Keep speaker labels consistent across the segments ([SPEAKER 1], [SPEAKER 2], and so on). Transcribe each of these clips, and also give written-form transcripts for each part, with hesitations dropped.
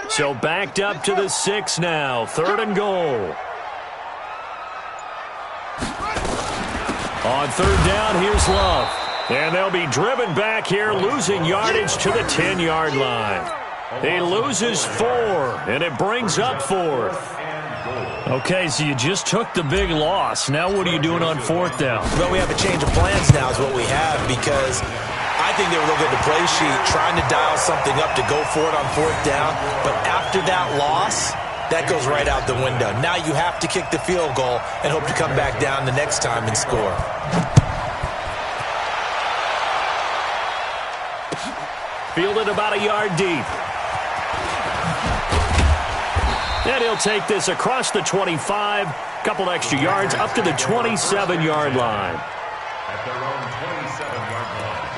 [SPEAKER 1] So backed up to the 6 now. 3rd and goal. On 3rd down, here's Love. And they'll be driven back here, losing yardage to the 10-yard line. He loses 4, and it brings up 4th. Okay, so you just took the big loss. Now what are you doing on 4th down?
[SPEAKER 2] Well, we have a change of plans now is what we have, because I think they were looking at the play sheet, trying to dial something up to go for it on 4th down. But after that loss, that goes right out the window. Now you have to kick the field goal and hope to come back down the next time and score.
[SPEAKER 1] Fielded about a yard deep. And he'll take this across the 25, couple extra yards up to the 27-yard line.
[SPEAKER 3] At their own 27-yard line.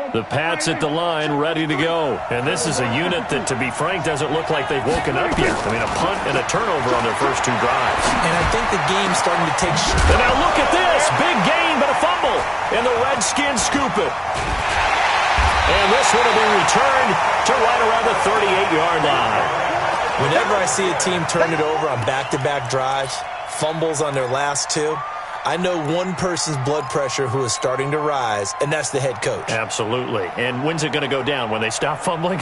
[SPEAKER 1] The Pats at the line, ready to go. And this is a unit that, to be frank, doesn't look like they've woken up yet. I mean, a punt and a turnover on their first 2 drives.
[SPEAKER 2] And I think the game's starting to take...
[SPEAKER 1] And now look at this. Big gain, but a fumble. And the Redskins scoop it. And this one will be returned to right around the 38-yard line.
[SPEAKER 2] Whenever I see a team turn it over on back-to-back drives, fumbles on their last 2, I know one person's blood pressure who is starting to rise, and that's the head coach.
[SPEAKER 1] Absolutely. And when's it going to go down? When they stop fumbling?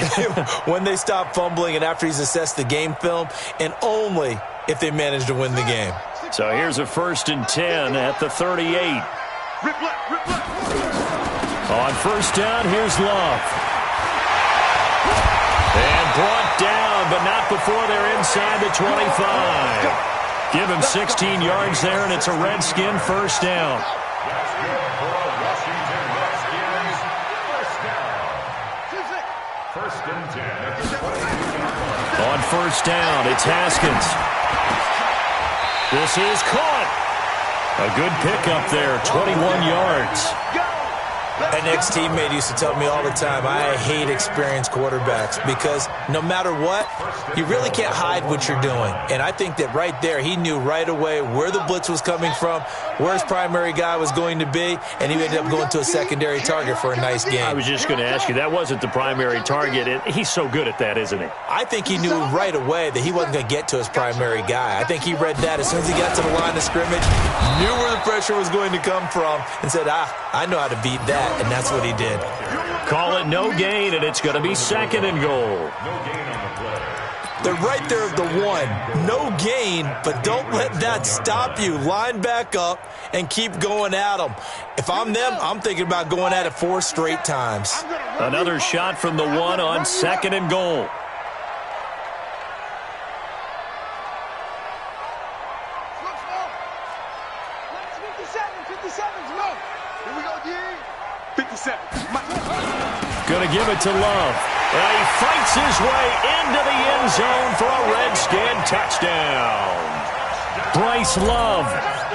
[SPEAKER 2] When they stop fumbling and after he's assessed the game film, and only if they manage to win the game.
[SPEAKER 1] So here's a 1st and 10 at the 38. On 1st down, here's Love. And brought down, but not before they're inside the 25. Give him 16 yards there, and it's a Redskin 1st down.
[SPEAKER 3] That's good for a Washington Redskins first down. 1st and 10 at the 22-yard line.
[SPEAKER 1] On 1st down, it's Haskins. This is caught. A good pickup there, 21 yards.
[SPEAKER 2] An ex-teammate used to tell me all the time, I hate experienced quarterbacks because no matter what, you really can't hide what you're doing. And I think that right there, he knew right away where the blitz was coming from, where his primary guy was going to be, and he ended up going to a secondary target for a nice game.
[SPEAKER 1] I was just going to ask you, that wasn't the primary target. He's so good at that, isn't he?
[SPEAKER 2] I think he knew right away that he wasn't going to get to his primary guy. I think he read that as soon as he got to the line of scrimmage, knew where the pressure was going to come from, and said, I know how to beat that. And that's what he did.
[SPEAKER 1] Call it no gain, and it's going to be 2nd and goal.
[SPEAKER 3] No gain on the play.
[SPEAKER 2] They're right there at the 1. No gain, but don't let that stop you. Line back up and keep going at them. If I'm them, I'm thinking about going at it 4 straight times.
[SPEAKER 1] Another shot from the 1 on 2nd and goal. Going to give it to Love. And he fights his way into the end zone for a Redskin touchdown. Bryce Love,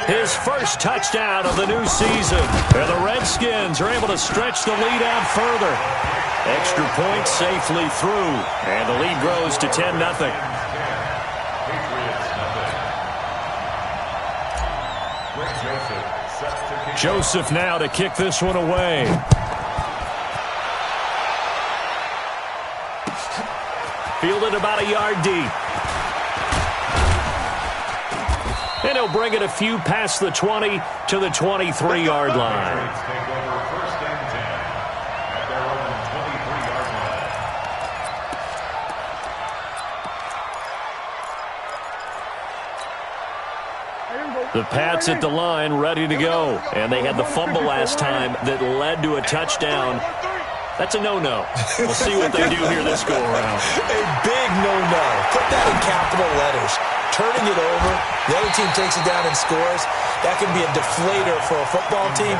[SPEAKER 1] his first touchdown of the new season. And the Redskins are able to stretch the lead out further. Extra point safely through. And the lead grows to 10-0. Joseph now to kick this one away. Fielded about a yard deep. And he'll bring it a few past the 20 to the 23-yard line.
[SPEAKER 3] Take over 1st and 10 at their own 23-yard line.
[SPEAKER 1] The Pats at the line, ready to go. And they had the fumble last time that led to a touchdown. That's a no-no. We'll see what they do here this go-around.
[SPEAKER 2] A big no-no. Put that in capital letters. Turning it over, the other team takes it down and scores. That can be a deflator for a football team.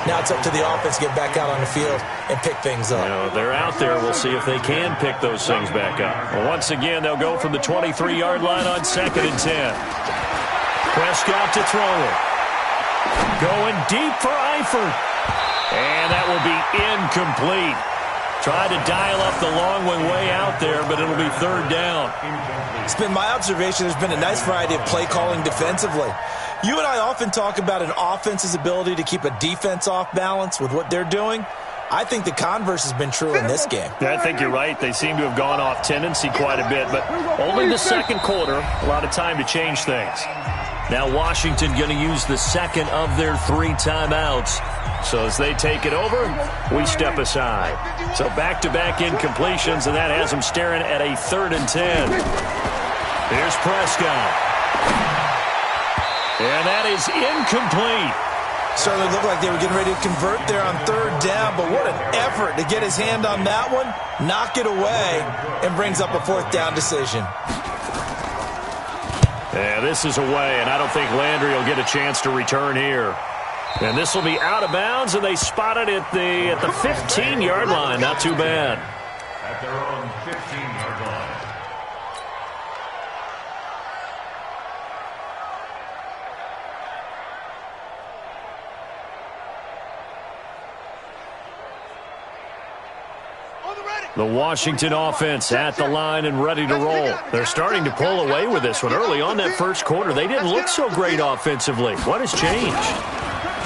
[SPEAKER 2] Now it's up to the offense to get back out on the field and pick things up.
[SPEAKER 1] You know, they're out there. We'll see if they can pick those things back up. Well, once again, they'll go from the 23-yard line on 2nd and 10. Prescott to throw it. Going deep for Eifert. And that will be incomplete. Tried to dial up the long one way out there, but it'll be third down.
[SPEAKER 2] It's been my observation there's been a nice variety of play calling defensively. You and I often talk about an offense's ability to keep a defense off balance with what they're doing. I think the converse has been true in this game.
[SPEAKER 1] Yeah, I think you're right. They seem to have gone off tendency quite a bit, but only the second quarter. A lot of time to change things. Now Washington going to use the second of their 3 timeouts. So as they take it over, we step aside. So back-to-back incompletions, and that has them staring at a 3rd and 10. Here's Prescott. And that is incomplete.
[SPEAKER 2] Certainly looked like they were getting ready to convert there on 3rd down, but what an effort to get his hand on that one, knock it away, and brings up a 4th down decision.
[SPEAKER 1] Yeah, this is away, and I don't think Landry will get a chance to return here. And this will be out of bounds, and they spot it at the 15-yard line. Not too bad.
[SPEAKER 3] At their own 15-yard line.
[SPEAKER 1] The Washington offense at the line and ready to roll. They're starting to pull away with this one. Early on that first quarter, they didn't look so great offensively. What has changed?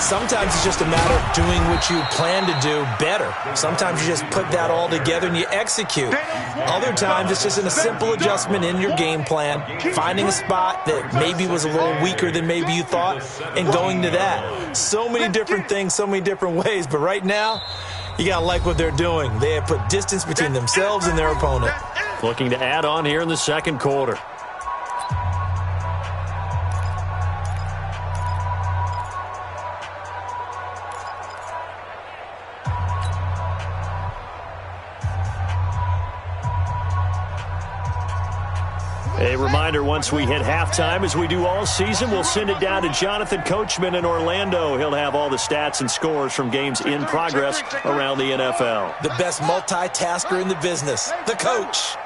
[SPEAKER 2] Sometimes it's just a matter of doing what you plan to do better. Sometimes you just put that all together and you execute. Other times it's just a simple adjustment in your game plan, finding a spot that maybe was a little weaker than maybe you thought, and going to that. So many different things, so many different ways, but right now, you got to like what they're doing. They have put distance between themselves and their opponent.
[SPEAKER 1] Looking to add on here in the second quarter. A reminder, once we hit halftime, as we do all season, we'll send it down to Jonathan Coachman in Orlando. He'll have all the stats and scores from games in progress around the NFL.
[SPEAKER 2] The best multitasker in the business, the coach.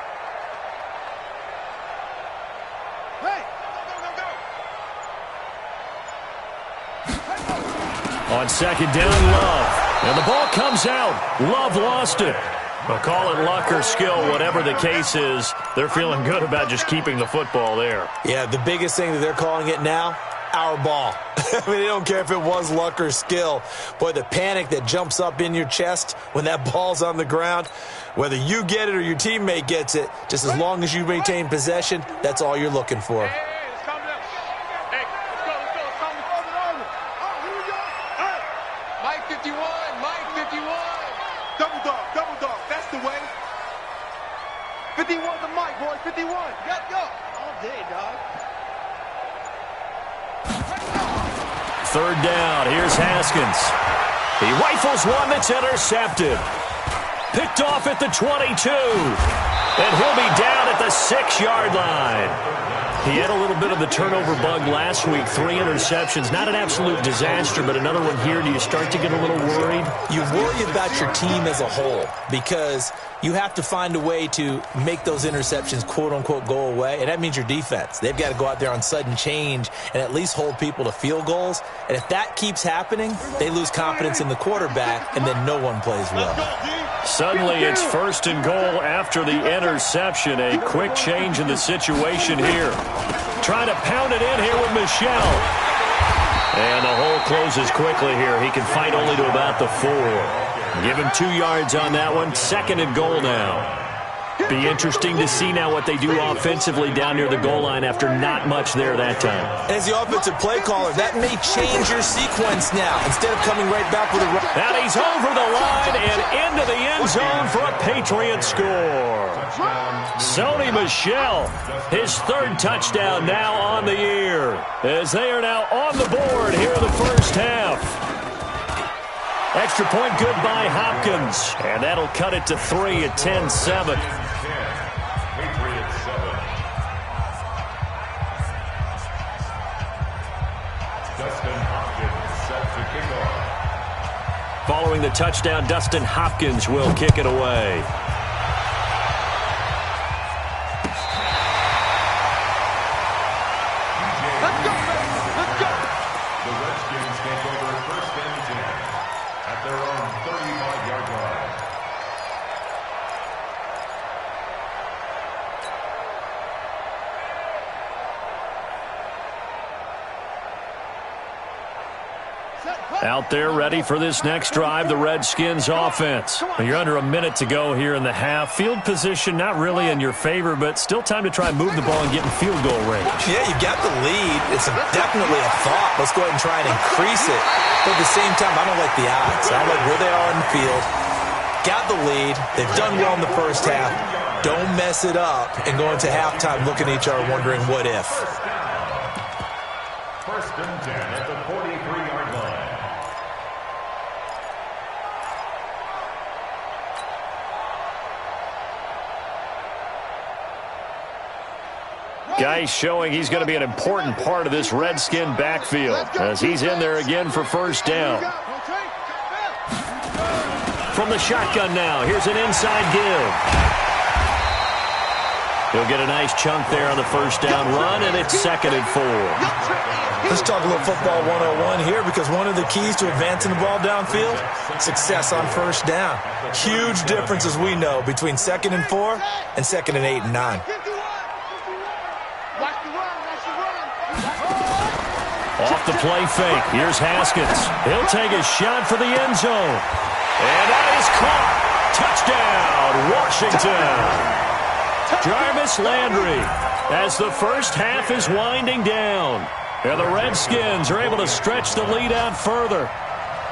[SPEAKER 1] On second down, Love. And the ball comes out. Love lost it. Well, call it luck or skill, whatever the case is, they're feeling good about just keeping the football there.
[SPEAKER 2] Yeah, the biggest thing that they're calling it now, our ball. I mean, they don't care if it was luck or skill. Boy, the panic that jumps up in your chest when that ball's on the ground, whether you get it or your teammate gets it, just as long as you maintain possession, that's all you're looking for.
[SPEAKER 4] Mike 51, Mike 51. Double dog, that's the way. 51 the mic, boy, 51. Go. All day, dog.
[SPEAKER 1] Third down, here's Haskins. He rifles one that's intercepted. Picked off at the 22. And he'll be down at the 6-yard line. He had a little bit of the turnover bug last week. 3 interceptions. Not an absolute disaster, but another one here. Do you start to get a little worried?
[SPEAKER 2] You worry about your team as a whole because you have to find a way to make those interceptions, quote-unquote, go away, and that means your defense. They've got to go out there on sudden change and at least hold people to field goals. And if that keeps happening, they lose confidence in the quarterback, and then no one plays well.
[SPEAKER 1] Suddenly, it's 1st and goal after the interception. A quick change in the situation here. Trying to pound it in here with Michel. And the hole closes quickly here. He can fight only to about the 4. Give him 2 yards on that one. 2nd and goal now. Be interesting to see now what they do offensively down near the goal line after not much there that time.
[SPEAKER 2] As the offensive play caller, that may change your sequence now. Instead of coming right back with a run.
[SPEAKER 1] And he's over the line and into the end zone for a Patriot score. Sony Michel, his 3rd touchdown now on the year, as they are now on the board here in the first half. Extra point good by Hopkins, and that'll cut it to 3 at 10-7.
[SPEAKER 3] Patriots 7. Dustin Hopkins set to kick off.
[SPEAKER 1] Following the touchdown, Dustin Hopkins will kick it away.
[SPEAKER 4] Let's go.
[SPEAKER 3] The Redskins take over 1st and 10 at their own 35-yard line.
[SPEAKER 1] Out there ready for this next drive, the Redskins offense. You're under a minute to go here in the half. Field position not really in your favor, but still time to try and move the ball and get in field goal range.
[SPEAKER 2] Yeah, you got the lead. It's definitely a thought. Let's go ahead and try and increase it. But at the same time, I don't like the odds. I don't like where they are in the field. Got the lead. They've done well in the first half. Don't mess it up and go into halftime looking at each other wondering what if.
[SPEAKER 3] First and 10 at the 43-yard line.
[SPEAKER 1] Guy showing he's going to be an important part of this Redskin backfield as he's in there again for first down. From the shotgun now, here's an inside give. He'll get a nice chunk there on the first down run, and it's 2nd and 4.
[SPEAKER 2] Let's talk a little football 101 here, because one of the keys to advancing the ball downfield, success on first down. Huge difference, as we know, between 2nd and 4 and 2nd and 8 and 9.
[SPEAKER 1] Off the play fake. Here's Haskins. He'll take a shot for the end zone. And that is caught. Touchdown, Washington. Jarvis Landry as the first half is winding down. And the Redskins are able to stretch the lead out further.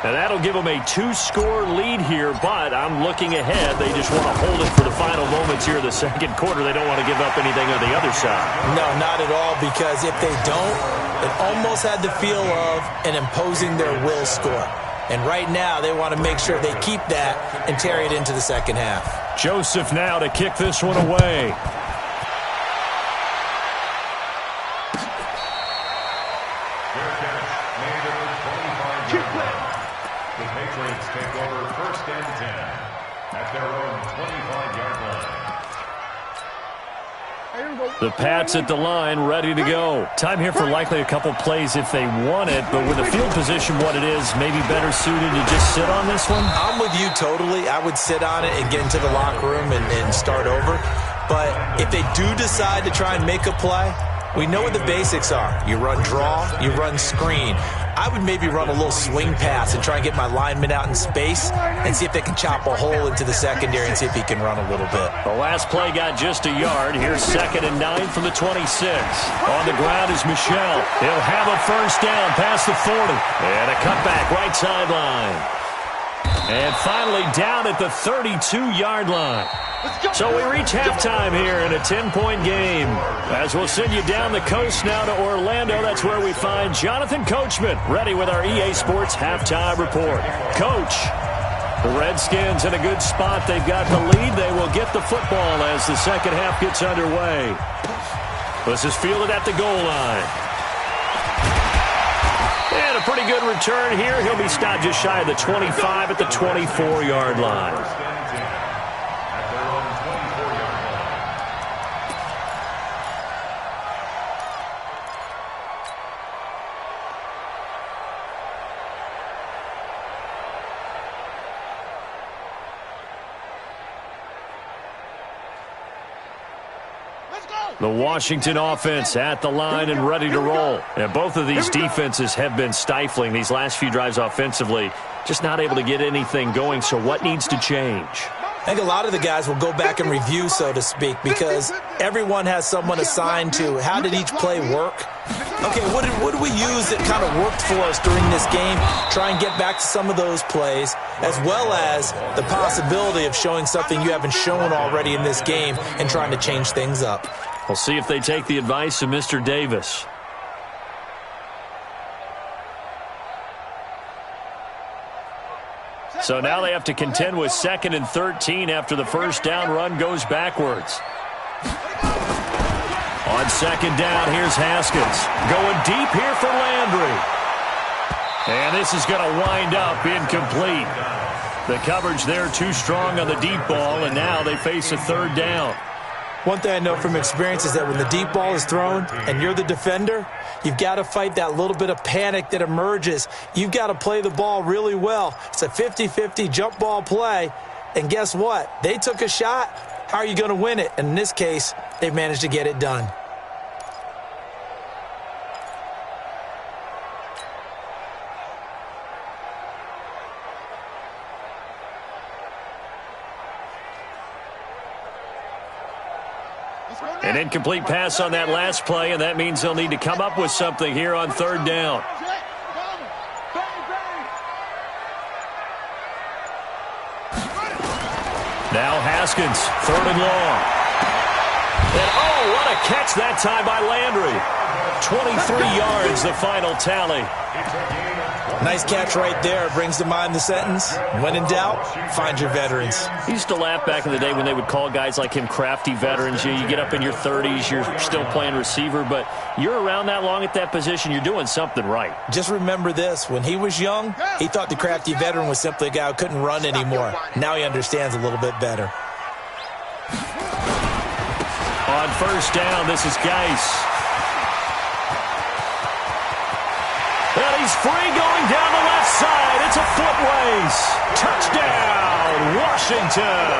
[SPEAKER 1] And that'll give them a 2-score lead here, but I'm looking ahead. They just want to hold it for the final moments here in the second quarter. They don't want to give up anything on the other side.
[SPEAKER 2] No, not at all, because if they don't, it almost had the feel of an imposing their will score. And right now, they want to make sure they keep that and carry it into the second half.
[SPEAKER 1] Joseph now to kick this one away.
[SPEAKER 3] The Patriots take over first and 10 at their own 25-yard line.
[SPEAKER 1] The Pats at the line, ready to go. Time here for likely a couple plays if they want it, but with the field position what it is, maybe better suited to just sit on this one?
[SPEAKER 2] I'm with you totally. I would sit on it and get into the locker room and start over. But if they do decide to try and make a play, we know what the basics are. You run draw, you run screen. I would maybe run a little swing pass and try and get my lineman out in space and see if they can chop a hole into the secondary and see if he can run a little bit.
[SPEAKER 1] The last play got just a yard. Here's 2nd and 9 from the 26. On the ground is Michel. He'll have a first down past the 40. And a cutback right sideline. And finally down at the 32-yard line. So we reach halftime here in a 10-point game. As we'll send you down the coast now to Orlando, that's where we find Jonathan Coachman ready with our EA Sports Halftime Report. Coach, the Redskins in a good spot. They've got the lead. They will get the football as the second half gets underway. This is fielded at the goal line. And a pretty good return here. He'll be stopped just shy of the 25 at the 24-yard line. The Washington offense at the line and ready to roll. And both of these defenses have been stifling these last few drives offensively. Just not able to get anything going, so what needs to change?
[SPEAKER 2] I think a lot of the guys will go back and review, so to speak, because everyone has someone assigned to how did each play work. Okay, what did we use that kind of worked for us during this game? Try and get back to some of those plays, as well as the possibility of showing something you haven't shown already in this game and trying to change things up.
[SPEAKER 1] We'll see if they take the advice of Mr. Davis. So now they have to contend with 2nd and 13 after the first down run goes backwards. On 2nd down, here's Haskins. Going deep here for Landry. And this is going to wind up incomplete. The coverage there too strong on the deep ball, and now they face a 3rd down.
[SPEAKER 2] One thing I know from experience is that when the deep ball is thrown and you're the defender, you've got to fight that little bit of panic that emerges. You've got to play the ball really well. It's a 50-50 jump ball play. And guess what? They took a shot. How are you going to win it? And in this case, they've managed to get it done.
[SPEAKER 1] An incomplete pass on that last play, and that means they'll need to come up with something here on third down. Now Haskins, third and long. And oh, what a catch that time by Landry. 23 yards, the final tally.
[SPEAKER 2] Nice catch right there. Brings to mind the sentence, when in doubt, find your veterans.
[SPEAKER 1] I used to laugh back in the day when they would call guys like him crafty veterans. You get up in your 30s, you're still playing receiver, but you're around that long at that position, you're doing something right.
[SPEAKER 2] Just remember this. When he was young, he thought the crafty veteran was simply a guy who couldn't run anymore. Now he understands a little bit better.
[SPEAKER 1] On first down, this is Geis. And he's free going down the left side. It's a foot race. Touchdown, Washington.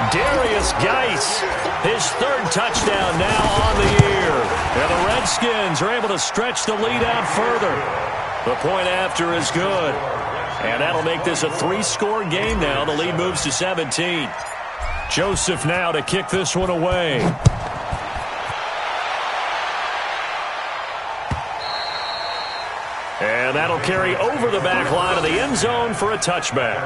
[SPEAKER 1] Darius Geis, his third touchdown now on the year. And the Redskins are able to stretch the lead out further. The point after is good. And that'll make this a three-score game now. The lead moves to 17. Joseph now to kick this one away. And that'll carry over the back line of the end zone for a touchback.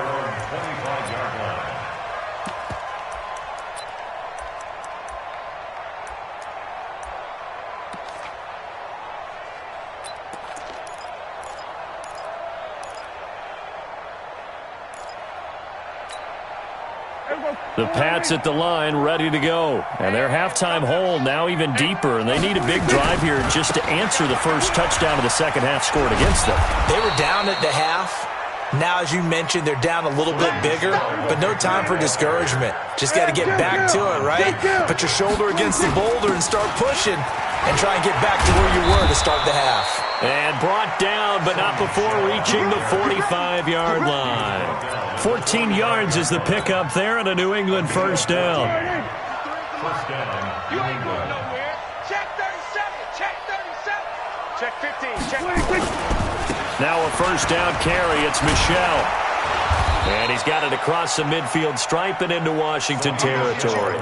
[SPEAKER 1] The Pats at the line ready to go. And their halftime hole now even deeper. And they need a big drive here just to answer the first touchdown of the second half scored against them.
[SPEAKER 2] They were down at the half. Now, as you mentioned, they're down a little bit bigger, but no time for discouragement. Just got to get back to it, right? Put your shoulder against the boulder and start pushing and try and get back to where you were to start the half.
[SPEAKER 1] And brought down, but not before reaching the 45-yard line. 14 yards is the pickup there and a New England first down.
[SPEAKER 3] First down.
[SPEAKER 4] You ain't going nowhere. Check 37. Check 37. Check 15. Check 15.
[SPEAKER 1] Now a first down carry. It's Michel. And he's got it across the midfield stripe and into Washington territory.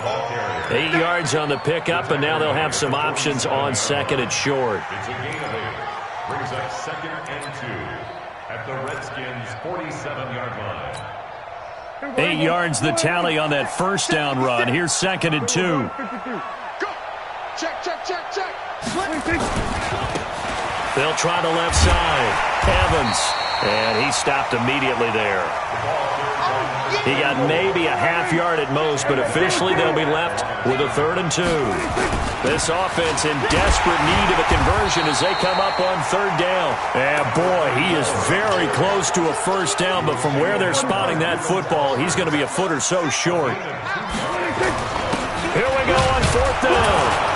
[SPEAKER 1] 8 yards on the pickup, and now they'll have some options on second and short.
[SPEAKER 3] It's a gain of 8. Brings up second and 2 at the Redskins' 47-yard line.
[SPEAKER 1] 8 yards the tally on that first down run. Here's second and 2.
[SPEAKER 4] Go. Check, check, check, check.
[SPEAKER 1] They'll try the left side. Evans. And he stopped immediately there. He got maybe a half yard at most, but officially they'll be left with a 3rd and 2. This offense in desperate need of a conversion as they come up on 3rd down. And boy, he is very close to a first down, but from where they're spotting that football, he's going to be a foot or so short. Here we go on 4th down.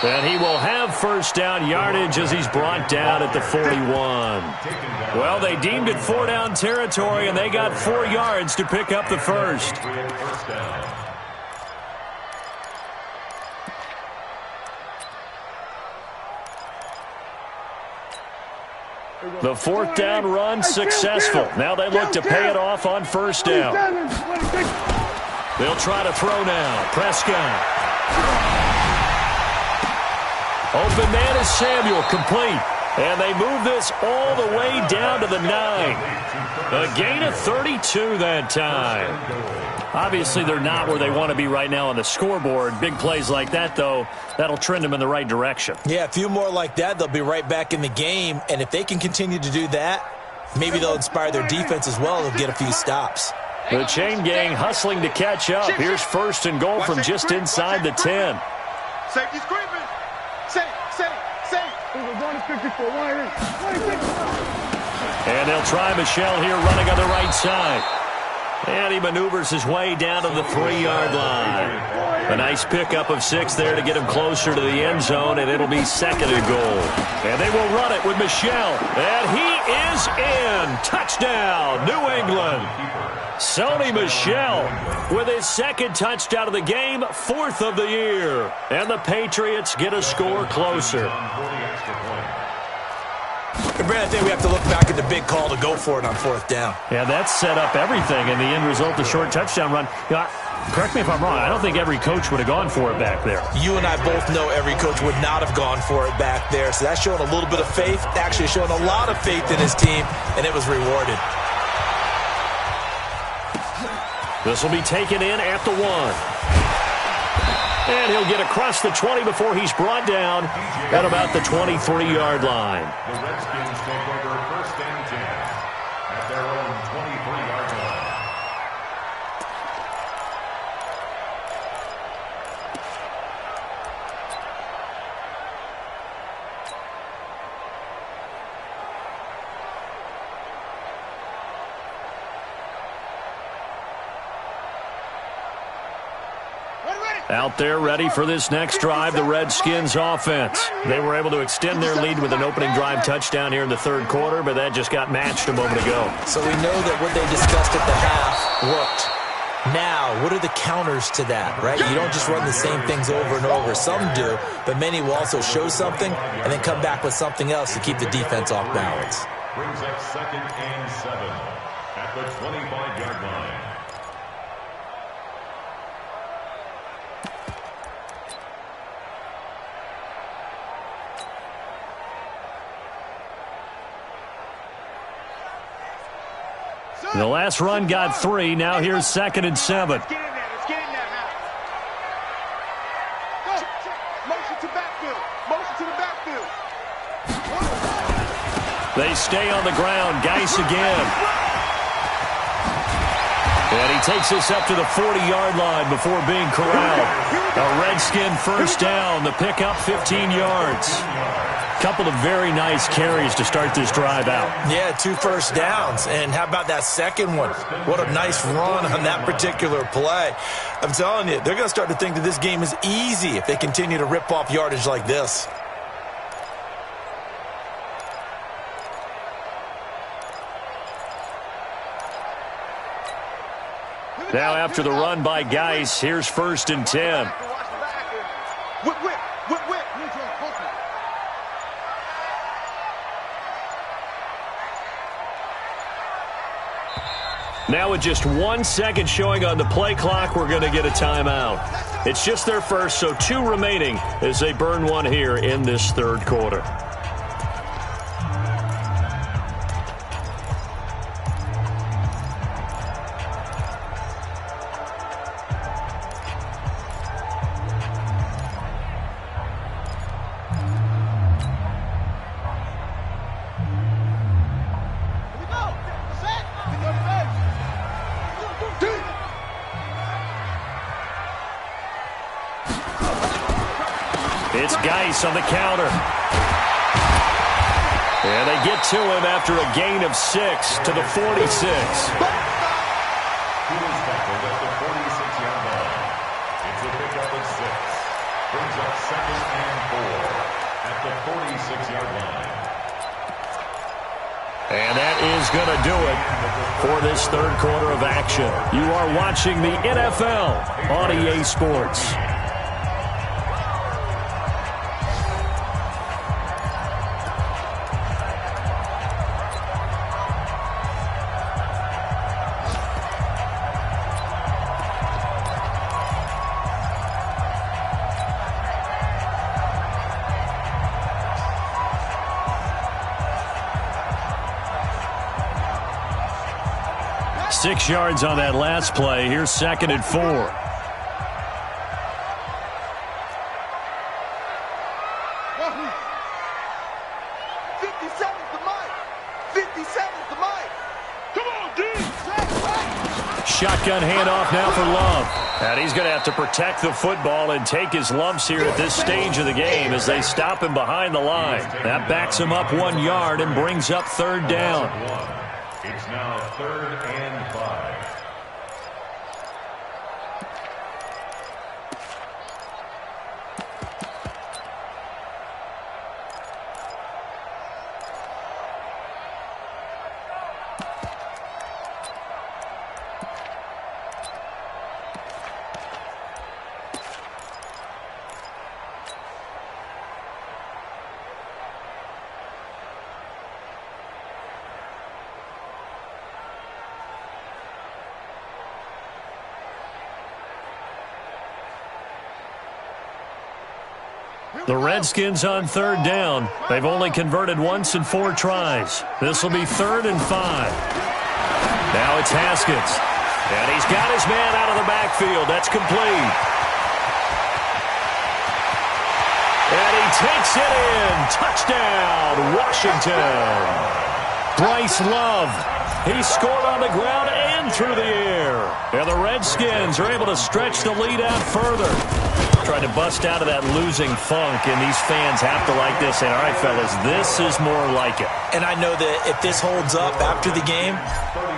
[SPEAKER 1] And he will have first down yardage as he's brought down at the 41. Well, they deemed it 4 down territory, and they got 4 yards to pick up the first. The 4th down run successful. Now they look to pay it off on first down. They'll try to throw now. Prescott. Open man is Samuel, complete. And they move this all the way down to the 9. A gain of 32 that time. Obviously, they're not where they want to be right now on the scoreboard. Big plays like that, though, that'll trend them in the right direction.
[SPEAKER 2] Yeah, a few more like that, they'll be right back in the game. And if they can continue to do that, maybe they'll inspire their defense as well. They'll get a few stops.
[SPEAKER 1] The chain gang hustling to catch up. Here's 1st and goal from just inside the 10.
[SPEAKER 4] Safety screaming. Safe.
[SPEAKER 1] And they'll try Michel here running on the right side. And he maneuvers his way down to the 3-yard line. A nice pickup of 6 there to get him closer to the end zone, and it'll be 2nd and goal. And they will run it with Michel. And he is in. Touchdown, New England. Sony Michel with his 2nd touchdown of the game, 4th of the year. And the Patriots get a score closer.
[SPEAKER 2] Brad, I think we have to look back at the big call to go for it on 4th down.
[SPEAKER 1] Yeah, that set up everything, and the end result, the short touchdown run. You know, Correct me if I'm wrong. I don't think every coach would have gone for it back there.
[SPEAKER 2] You and I both know every coach would not have gone for it back there. So that's showing a little bit of faith, actually showing a lot of faith in his team, and it was rewarded.
[SPEAKER 1] This will be taken in at the 1. And he'll get across the 20 before he's brought down at about the 23-yard line.
[SPEAKER 3] The Redskins take over 1st and 10 at their own 23-yard line.
[SPEAKER 1] Out there ready for this next drive, the Redskins offense. They were able to extend their lead with an opening drive touchdown here in the 3rd quarter, but that just got matched a moment ago.
[SPEAKER 2] So we know that what they discussed at the half worked. Now, what are the counters to that, right? You don't just run the same things over and over. Some do, but many will also show something and then come back with something else to keep the defense off balance.
[SPEAKER 3] Brings up 2nd and 7 at the 25-yard line.
[SPEAKER 1] The last run got 3. Now here's 2nd and 7.
[SPEAKER 4] Let's get in there. Let's get in there now. Go. Motion to backfield. Motion to the backfield.
[SPEAKER 1] They stay on the ground. Geis again. And he takes this up to the 40-yard line before being corralled. A Redskin first down. The pickup 15 yards. Couple of very nice carries to start this drive out.
[SPEAKER 2] Yeah, 2 first downs. And how about that second one? What a nice run on that particular play. I'm telling you, they're going to start to think that this game is easy if they continue to rip off yardage like this.
[SPEAKER 1] Now after the run by Geis, here's 1st and 10.
[SPEAKER 4] Whip, whip, whip, whip.
[SPEAKER 1] Now with just 1 second showing on the play clock, we're going to get a timeout. It's just their first, so 2 remaining as they burn 1 here in this 3rd quarter. It's Geis on the counter. And they get to him after a gain of 6 to the 46.
[SPEAKER 3] He was tackled at the 46-yard line. It's a pickup of 6. Brings up 2nd and 4 at the 46-yard line.
[SPEAKER 1] And that is going to do it for this 3rd quarter of action. You are watching the NFL on EA Sports. Six yards on that last play. Here's 2nd and 4.
[SPEAKER 4] 57's the mic. 57's the mic. Come on, D.
[SPEAKER 1] Shotgun handoff now for Love. And he's going to have to protect the football and take his lumps here at this stage of the game as they stop him behind the line. That backs him up 1 yard and brings up 3rd down.
[SPEAKER 3] It's now 3rd and 5.
[SPEAKER 1] The Redskins on third down. They've only converted once in 4 tries. This will be 3rd and 5. Now it's Haskins. And he's got his man out of the backfield. That's complete. And he takes it in. Touchdown, Washington. Bryce Love. He scored on the ground and through the air. And the Redskins are able to stretch the lead out further. Trying to bust out of that losing funk, and these fans have to like this. And, all right, fellas, this is more like it.
[SPEAKER 2] And I know that if this holds up after the game,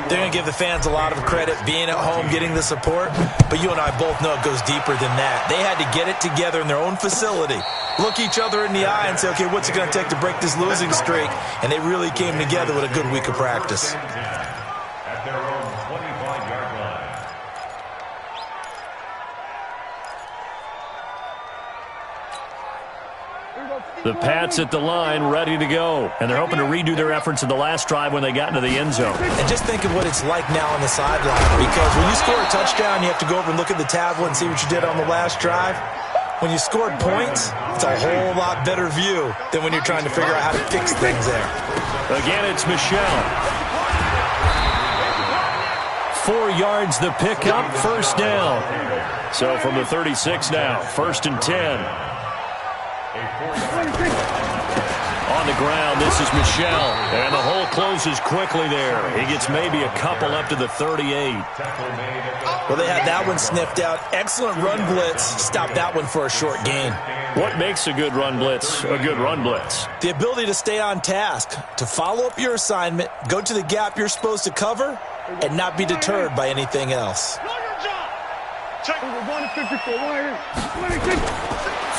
[SPEAKER 2] they're going to give the fans a lot of credit being at home, getting the support. But you and I both know it goes deeper than that. They had to get it together in their own facility, look each other in the eye and say, okay, what's it going to take to break this losing streak? And they really came together with a good week of practice.
[SPEAKER 3] At their own 25-yard line.
[SPEAKER 1] The Pats at the line, ready to go. And they're hoping to redo their efforts in the last drive when they got into the end zone.
[SPEAKER 2] And just think of what it's like now on the sideline. Because when you score a touchdown, you have to go over and look at the tablet and see what you did on the last drive. When you scored points, it's a whole lot better view than when you're trying to figure out how to fix things there.
[SPEAKER 1] Again, it's Michelle. 4 yards the pickup, 1st down. So from the 36 now, 1st and 10. On the ground, this is Michelle. And the hole closes quickly there. He gets maybe a couple up to the 38.
[SPEAKER 2] Well, they had that one sniffed out. Excellent run blitz. Stop that one for a short gain.
[SPEAKER 1] What makes a good run blitz a good run blitz?
[SPEAKER 2] The ability to stay on task, to follow up your assignment, go to the gap you're supposed to cover, and not be deterred by anything else.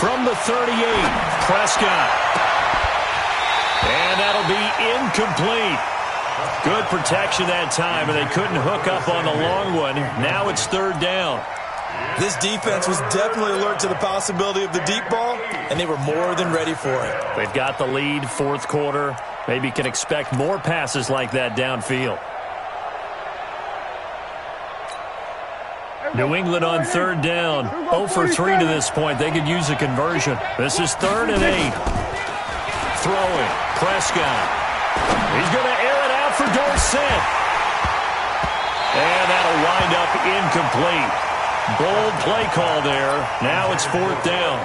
[SPEAKER 1] From the 38, Prescott. And that'll be incomplete. Good protection that time, and they couldn't hook up on the long one. Now it's 3rd down.
[SPEAKER 2] This defense was definitely alert to the possibility of the deep ball, and they were more than ready for it.
[SPEAKER 1] They've got the lead, 4th quarter. Maybe can expect more passes like that downfield. New England on 3rd down. 0 for 3 to this point. They could use a conversion. This is 3rd and 8. Throwing. Prescott. He's going to air it out for Dorsett. And that'll wind up incomplete. Bold play call there. Now it's 4th down.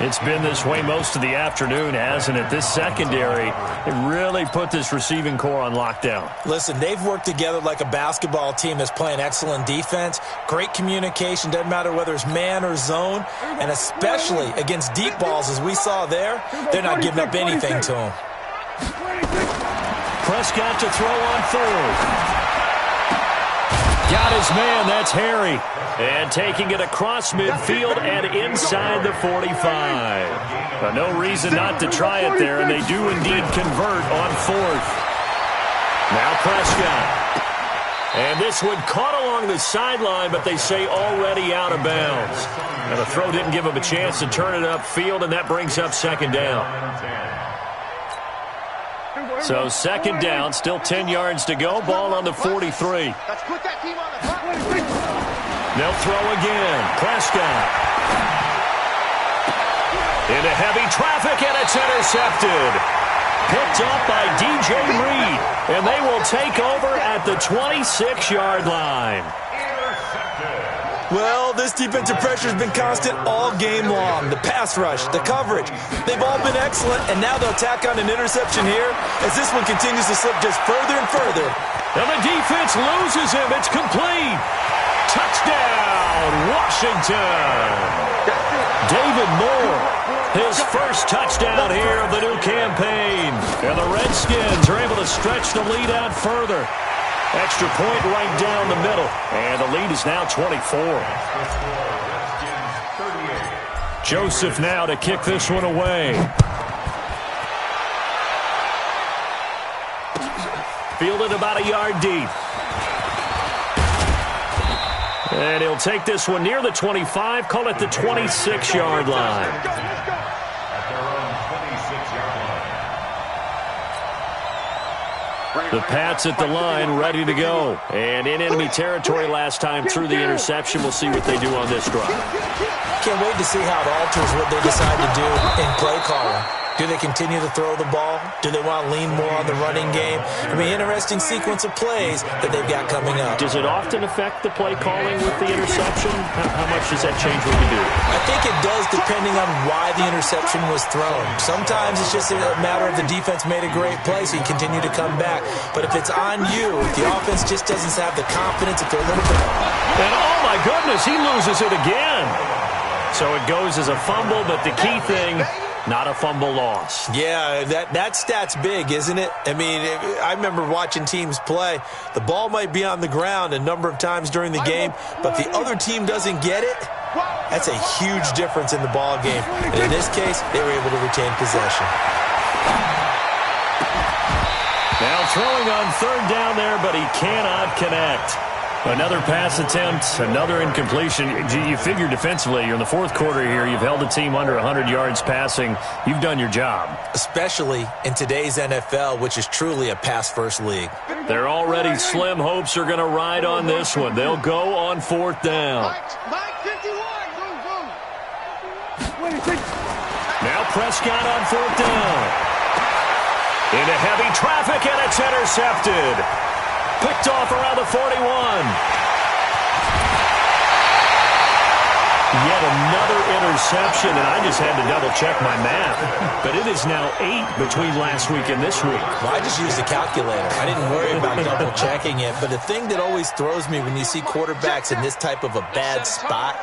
[SPEAKER 1] It's been this way most of the afternoon, hasn't it? This secondary, it really put this receiving core on lockdown.
[SPEAKER 2] Listen, they've worked together like a basketball team that's playing excellent defense. Great communication, doesn't matter whether it's man or zone. And especially against deep balls, as we saw there, they're not giving up anything to them.
[SPEAKER 1] Prescott to throw on 3rd. Got his man, that's Harry. And taking it across midfield and inside the 45. But no reason not to try it there, and they do indeed convert on 4th. Now Prescott. And this one caught along the sideline, but they say already out of bounds. And the throw didn't give him a chance to turn it upfield, and that brings up 2nd down. So 2nd down, still 10 yards to go. Ball on the 43. They'll throw again. Prescott. Into heavy traffic, and it's intercepted. Picked up by DJ Reed. And they will take over at the 26-yard line.
[SPEAKER 2] Well, this defensive pressure has been constant all game long. The pass rush, the coverage, they've all been excellent, and now they'll tack on an interception here as this one continues to slip just further and further.
[SPEAKER 1] And the defense loses him. It's complete. Touchdown, Washington. David Moore, his first touchdown here of the new campaign. And the Redskins are able to stretch the lead out further. Extra point right down the middle. And the lead is now 24. Joseph now to kick this one away. Fielded about a yard deep. And he'll take this one near the 25, call it the 26-yard line.
[SPEAKER 3] At their own 26-yard
[SPEAKER 1] The Pats at the line, ready to go. And in enemy territory last time through the interception. We'll see what they do on this drive.
[SPEAKER 2] Can't wait to see how it alters what they decide to do in play calling. Do they continue to throw the ball? Do they want to lean more on the running game? I mean, interesting sequence of plays that they've got coming up.
[SPEAKER 1] Does it often affect the play calling with the interception? How much does that change what you do?
[SPEAKER 2] I think it does depending on why the interception was thrown. Sometimes it's just a matter of the defense made a great play, so you continue to come back. But if it's on you, if the offense just doesn't have the confidence, if they're a little bit off.
[SPEAKER 1] And oh my goodness, he loses it again. So it goes as a fumble, but the key thing, not a fumble loss.
[SPEAKER 2] Yeah, that stat's big, isn't it? I mean, I remember watching teams play. The ball might be on the ground a number of times during the game, but the other team doesn't get it. That's a huge difference in the ball game. And in this case, they were able to retain possession.
[SPEAKER 1] Now throwing on third down there, but he cannot connect. Another pass attempt, another incompletion. You figure defensively, you're in the fourth quarter here. You've held the team under 100 yards passing. You've done your job.
[SPEAKER 2] Especially in today's NFL, which is truly a pass-first league.
[SPEAKER 1] Their already slim hopes are going to ride on this one. They'll go on fourth down. Now Prescott on fourth down. Into heavy traffic, and it's intercepted. Picked off around the 41. Yet another interception, and I just had to double-check my math. But it is now 8 between last week and this week.
[SPEAKER 2] Well, I just used a calculator. I didn't worry about double-checking it. But the thing that always throws me when you see quarterbacks in this type of a bad spot,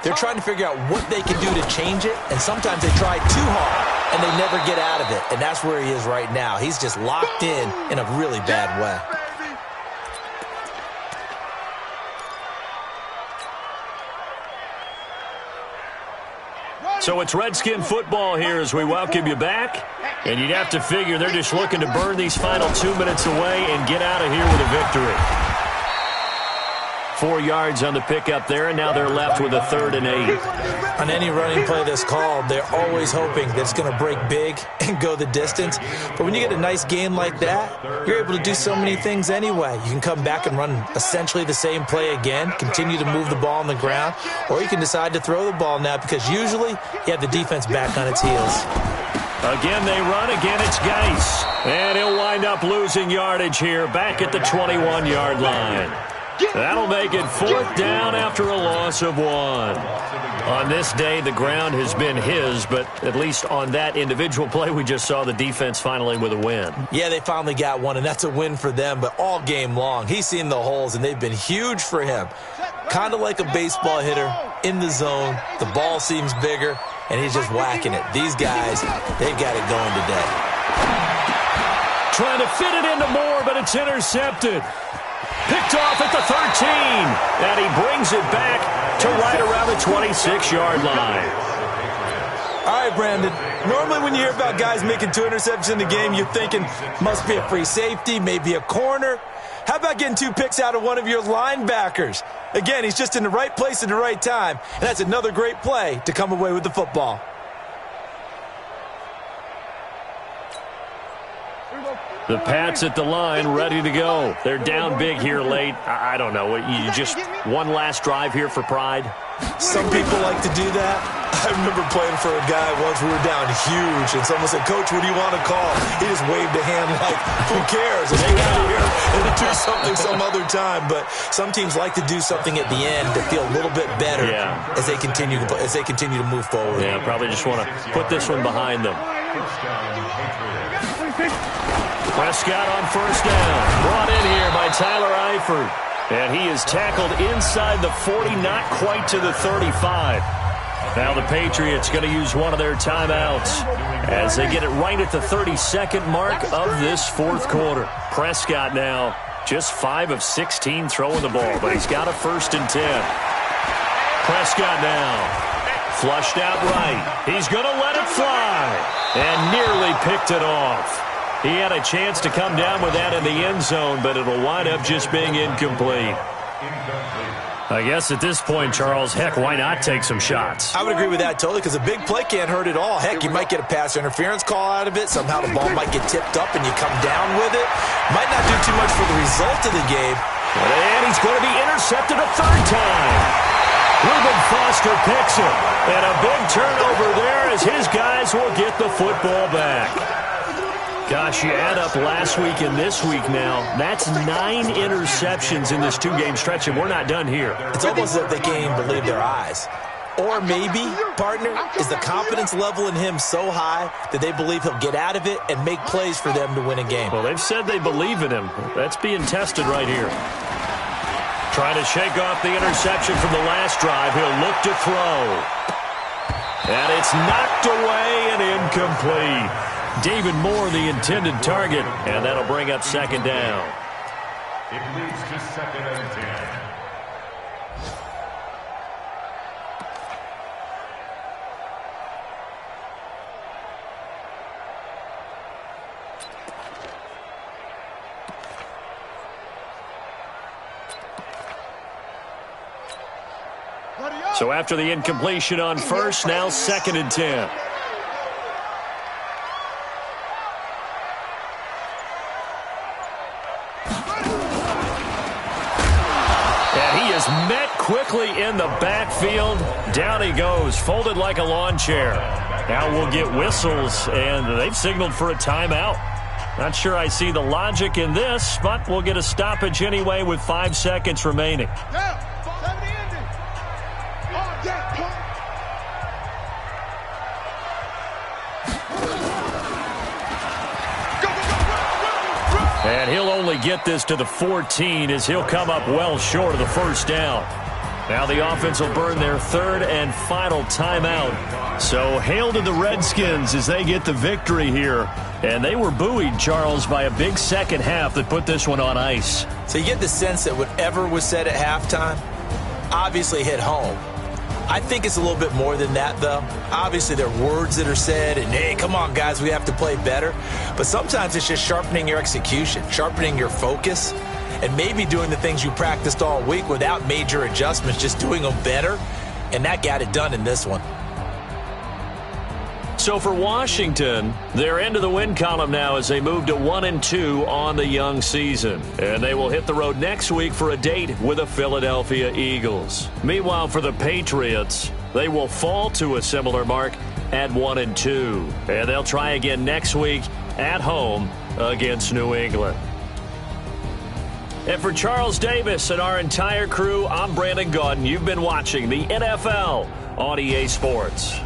[SPEAKER 2] they're trying to figure out what they can do to change it, and sometimes they try too hard, and they never get out of it. And that's where he is right now. He's just locked in a really bad way.
[SPEAKER 1] So it's Redskin football here as we welcome you back. And you'd have to figure they're just looking to burn these final 2 minutes away and get out of here with a victory. 4 yards on the pickup there, and now they're left with a 3rd and 8.
[SPEAKER 2] On any running play that's called, they're always hoping that it's going to break big and go the distance. But when you get a nice game like that, you're able to do so many things anyway. You can come back and run essentially the same play again, continue to move the ball on the ground, or you can decide to throw the ball now because usually you have the defense back on its heels.
[SPEAKER 1] Again, they run. Again, it's Geis. And he'll wind up losing yardage here back at the 21-yard line. That'll make it 4th down after a loss of 1. On this day, the ground has been his, but at least on that individual play, we just saw the defense finally with a win.
[SPEAKER 2] Yeah, they finally got one, and that's a win for them, but all game long, he's seen the holes, and they've been huge for him. Kind of like a baseball hitter in the zone. The ball seems bigger, and he's just whacking it. These guys, they've got it going today.
[SPEAKER 1] Trying to fit it into Moore, but it's intercepted. Picked off at the 13, and he brings it back to right around the 26-yard line.
[SPEAKER 2] All right, Brandon, normally when you hear about guys making 2 interceptions in the game, you're thinking must be a free safety, maybe a corner. How about getting 2 picks out of one of your linebackers? Again, he's just in the right place at the right time, and that's another great play to come away with the football.
[SPEAKER 1] The Pats at the line, ready to go. They're down big here late. I don't know. You just one last drive here for pride?
[SPEAKER 2] Some people like to do that. I remember playing for a guy once. We were down huge, and someone said, "Coach, what do you want to call?" He just waved a hand like, "Who cares? Let's get out of here and do something some other time." But some teams like to do something at the end to feel a little bit better as they continue to move forward.
[SPEAKER 1] Yeah, probably just want to put this one behind them. Prescott on first down. Brought in here by Tyler Eifert. And he is tackled inside the 40, not quite to the 35. Now the Patriots going to use one of their timeouts as they get it right at the 32nd mark of this fourth quarter. Prescott now just 5 of 16 throwing the ball, but he's got a 1st and 10. Prescott now flushed out right. He's going to let it fly and nearly picked it off. He had a chance to come down with that in the end zone, but it'll wind up just being incomplete. I guess at this point, Charles, heck, why not take some shots?
[SPEAKER 2] I would agree with that totally, because a big play can't hurt at all. Heck, you might get a pass interference call out of it. Somehow the ball might get tipped up and you come down with it. Might not do too much for the result of the game.
[SPEAKER 1] And he's going to be intercepted a third time. Reuben Foster picks him. And a big turnover there as his guys will get the football back. Gosh, you add up last week and this week now. That's 9 interceptions in this 2-game stretch, and we're not done here.
[SPEAKER 2] It's almost as if they can't even believe their eyes. Or maybe, partner, is the confidence level in him so high that they believe he'll get out of it and make plays for them to win a game.
[SPEAKER 1] Well, they've said they believe in him. That's being tested right here. Trying to shake off the interception from the last drive. He'll look to throw. And it's knocked away and incomplete. David Moore, the intended target, and that'll bring up second down.
[SPEAKER 3] It leads to 2nd and 10.
[SPEAKER 1] So after the incompletion on first, now 2nd and 10. Met quickly in the backfield. Down he goes, folded like a lawn chair. Now we'll get whistles, and they've signaled for a timeout. Not sure I see the logic in this, but we'll get a stoppage anyway with 5 seconds remaining. And he'll only get this to the 14 as he'll come up well short of the first down. Now the offense will burn their 3rd and final timeout. So hail to the Redskins as they get the victory here. And they were buoyed, Charles, by a big second half that put this one on ice.
[SPEAKER 2] So you get the sense that whatever was said at halftime obviously hit home. I think it's a little bit more than that, though. Obviously, there are words that are said, and, hey, come on, guys, we have to play better. But sometimes it's just sharpening your execution, sharpening your focus, and maybe doing the things you practiced all week without major adjustments, just doing them better. And that got it done in this one.
[SPEAKER 1] So for Washington, they're into the win column now as they move to 1-2 on the young season. And they will hit the road next week for a date with the Philadelphia Eagles. Meanwhile, for the Patriots, they will fall to a similar mark at 1-2. And they'll try again next week at home against New England. And for Charles Davis and our entire crew, I'm Brandon Gaudin. You've been watching the NFL on EA Sports.